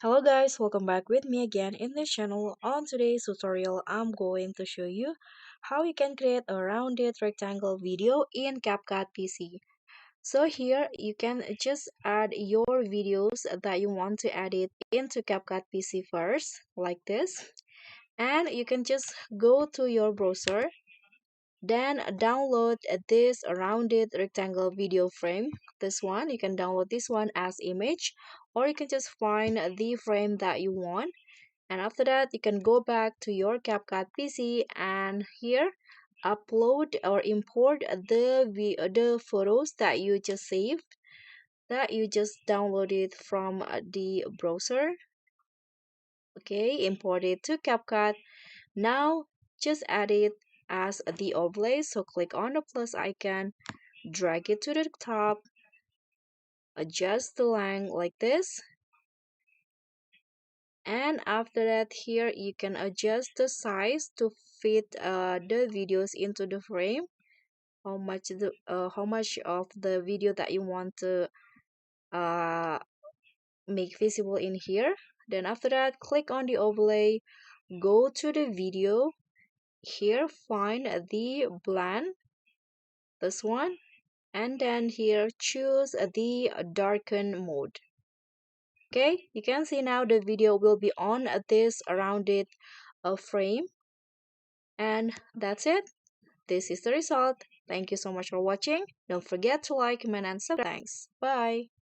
Hello guys, welcome back with me again in this channel. On today's tutorial, I'm going to show you how you can create a rounded rectangle video in CapCut PC. So here you can just add your videos that you want to edit into CapCut PC first, like this. And you can just go to your browser, then download this rounded rectangle video frame. This one, you can download this one as image, or you can just find the frame that you want. And after that, you can go back to your CapCut PC and here upload or import the photos that you just saved, that you just downloaded from the browser. Okay, import it to CapCut. Now just add it as the overlay. So click on the plus icon, drag it to the top, adjust the length like this. And after that, here you can adjust the size to fit the videos into the frame. How much of the video that you want to uh, make visible in here. Then after that, click on the overlay, go to the video. Here find the blend, this one, and then here choose the darken mode. Okay, you can see now the video will be on this rounded frame. And that's it. This is the result. Thank you so much for watching. Don't forget to like, comment, and subscribe. Thanks. Bye.